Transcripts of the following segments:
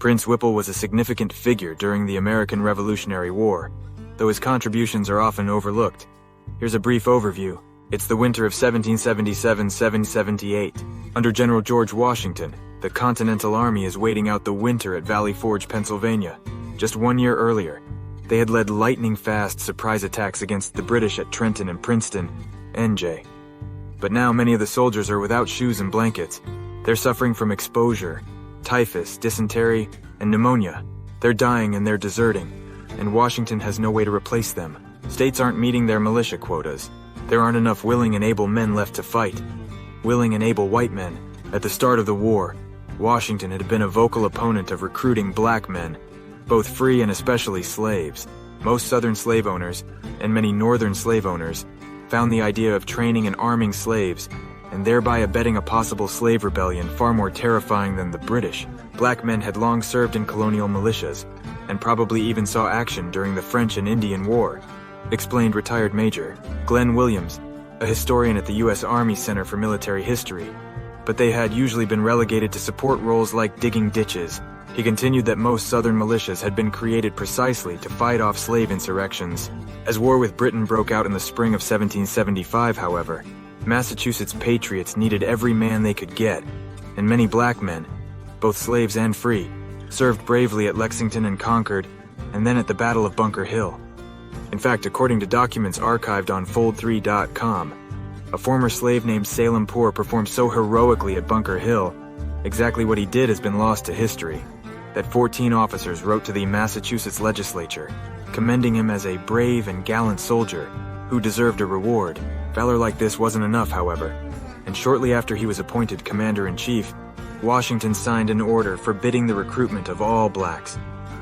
Prince Whipple was a significant figure during the American Revolutionary War, though his contributions are often overlooked. Here's a brief overview. It's the winter of 1777-1778. Under General George Washington, the Continental Army is waiting out the winter at Valley Forge, Pennsylvania. Just 1 year earlier, they had led lightning-fast surprise attacks against the British at Trenton and Princeton, NJ. But now many of the soldiers are without shoes and blankets. They're suffering from exposure, typhus, dysentery, and pneumonia. They're dying and they're deserting, and Washington has no way to replace them. States aren't meeting their militia quotas. There aren't enough willing and able men left to fight. Willing and able white men. At the start of the war, Washington had been a vocal opponent of recruiting black men, both free and especially slaves. Most Southern slave owners, and many Northern slave owners, found the idea of training and arming slaves, and thereby abetting a possible slave rebellion far more terrifying than the British. Black men had long served in colonial militias, and probably even saw action during the French and Indian War, explained retired Major Glenn Williams, a historian at the U.S. Army Center for Military History. But they had usually been relegated to support roles like digging ditches. He continued that most Southern militias had been created precisely to fight off slave insurrections. As war with Britain broke out in the spring of 1775, however, Massachusetts patriots needed every man they could get, and many black men, both slaves and free, served bravely at Lexington and Concord, and then at the Battle of Bunker Hill. In fact, according to documents archived on fold3.com, a former slave named Salem Poor performed so heroically at Bunker Hill, exactly what he did has been lost to history, that 14 officers wrote to the Massachusetts legislature, commending him as a brave and gallant soldier who deserved a reward. Valor like this wasn't enough, however, and shortly after he was appointed commander-in-chief, Washington signed an order forbidding the recruitment of all blacks.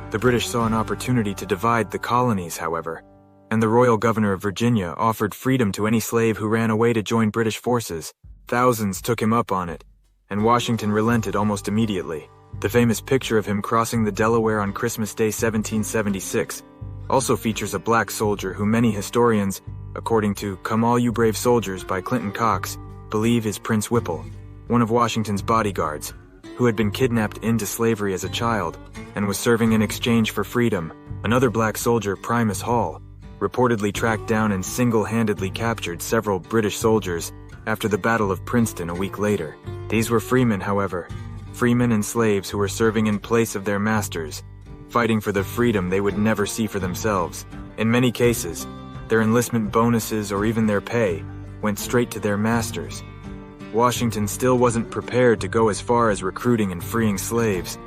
The British saw an opportunity to divide the colonies, however, and the royal governor of Virginia offered freedom to any slave who ran away to join British forces. Thousands took him up on it, and Washington relented almost immediately. The famous picture of him crossing the Delaware on Christmas Day 1776 also features a black soldier who many historians, according to Come All You Brave Soldiers by Clinton Cox, believe is Prince Whipple, one of Washington's bodyguards, who had been kidnapped into slavery as a child and was serving in exchange for freedom. Another black soldier, Primus Hall, reportedly tracked down and single-handedly captured several British soldiers after the Battle of Princeton a week later. These were freemen, however, freemen and slaves who were serving in place of their masters, fighting for the freedom they would never see for themselves. In many cases, their enlistment bonuses or even their pay went straight to their masters. Washington still wasn't prepared to go as far as recruiting and freeing slaves,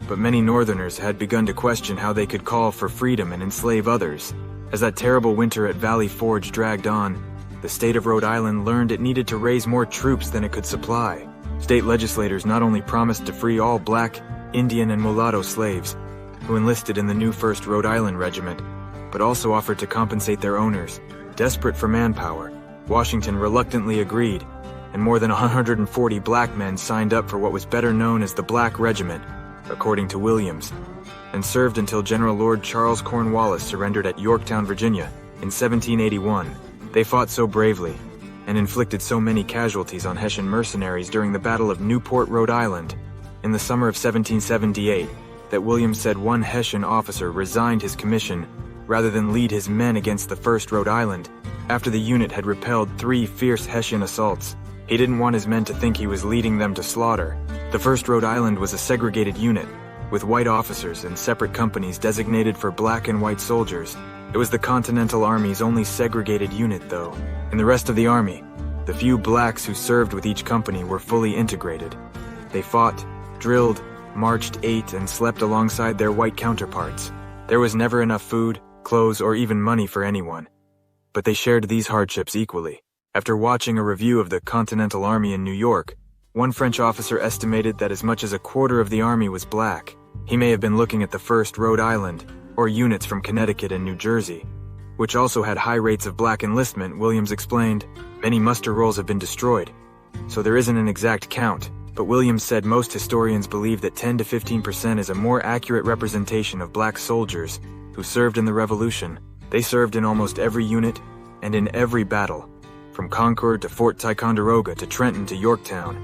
but many Northerners had begun to question how they could call for freedom and enslave others. As that terrible winter at Valley Forge dragged on, the state of Rhode Island learned it needed to raise more troops than it could supply. State legislators not only promised to free all black, Indian, and mulatto slaves who enlisted in the new 1st Rhode Island Regiment, but also offered to compensate their owners. Desperate for manpower, Washington reluctantly agreed, and more than 140 black men signed up for what was better known as the Black Regiment, according to Williams, and served until General Lord Charles Cornwallis surrendered at Yorktown, Virginia, in 1781. They fought so bravely, and inflicted so many casualties on Hessian mercenaries during the Battle of Newport, Rhode Island, in the summer of 1778, that Williams said one Hessian officer resigned his commission rather than lead his men against the 1st Rhode Island, after the unit had repelled 3 fierce Hessian assaults. He didn't want his men to think he was leading them to slaughter. The 1st Rhode Island was a segregated unit, with white officers and separate companies designated for black and white soldiers. It was the Continental Army's only segregated unit, though. In the rest of the army, the few blacks who served with each company were fully integrated. They fought, drilled, marched, ate, and slept alongside their white counterparts. There was never enough food, clothes, or even money for anyone. But they shared these hardships equally. After watching a review of the Continental Army in New York, one French officer estimated that as much as a quarter of the army was black. He may have been looking at the 1st Rhode Island, or units from Connecticut and New Jersey, which also had high rates of black enlistment. Williams explained. Many muster rolls have been destroyed, so there isn't an exact count, but Williams said most historians believe that 10 to 15% is a more accurate representation of black soldiers who served in the Revolution. They served in almost every unit and in every battle, from Concord to Fort Ticonderoga to Trenton to Yorktown.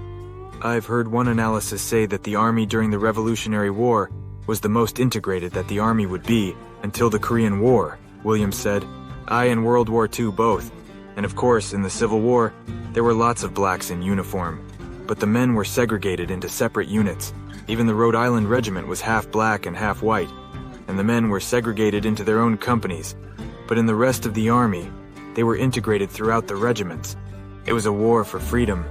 I've heard one analysis say that the Army during the Revolutionary War was the most integrated that the army would be until the Korean War, Williams said. I and World War II both. And of course, in the Civil War, there were lots of blacks in uniform. But the men were segregated into separate units. Even the Rhode Island Regiment was half black and half white. And the men were segregated into their own companies. But in the rest of the army, they were integrated throughout the regiments. It was a war for freedom,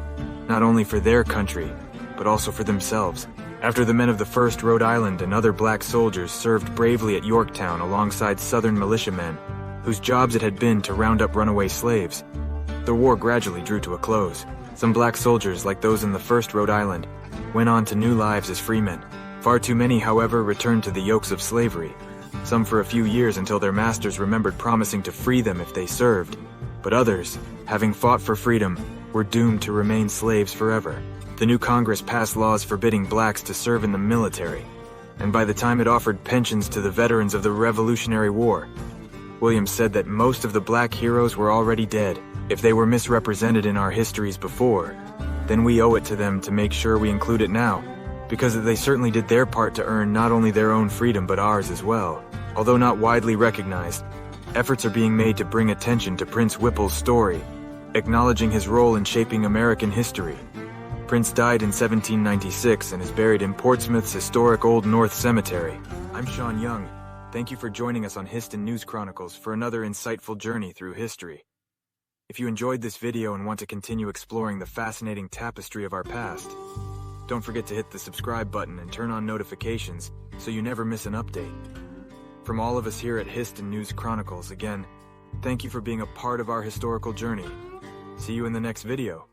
not only for their country, but also for themselves. After the men of the 1st Rhode Island and other black soldiers served bravely at Yorktown alongside Southern militiamen, whose jobs it had been to round up runaway slaves, the war gradually drew to a close. Some black soldiers, like those in the 1st Rhode Island, went on to new lives as freemen. Far too many, however, returned to the yokes of slavery, some for a few years until their masters remembered promising to free them if they served. But others, having fought for freedom, were doomed to remain slaves forever. The new Congress passed laws forbidding blacks to serve in the military, and by the time it offered pensions to the veterans of the Revolutionary War, Williams said that most of the black heroes were already dead. If they were misrepresented in our histories before, then we owe it to them to make sure we include it now, because they certainly did their part to earn not only their own freedom but ours as well. Although not widely recognized, efforts are being made to bring attention to Prince Whipple's story, acknowledging his role in shaping American history. Prince died in 1796 and is buried in Portsmouth's historic Old North Cemetery. I'm Sean Young. Thank you for joining us on Histon News Chronicles for another insightful journey through history. If you enjoyed this video and want to continue exploring the fascinating tapestry of our past, don't forget to hit the subscribe button and turn on notifications so you never miss an update. From all of us here at Histon News Chronicles, again, thank you for being a part of our historical journey. See you in the next video.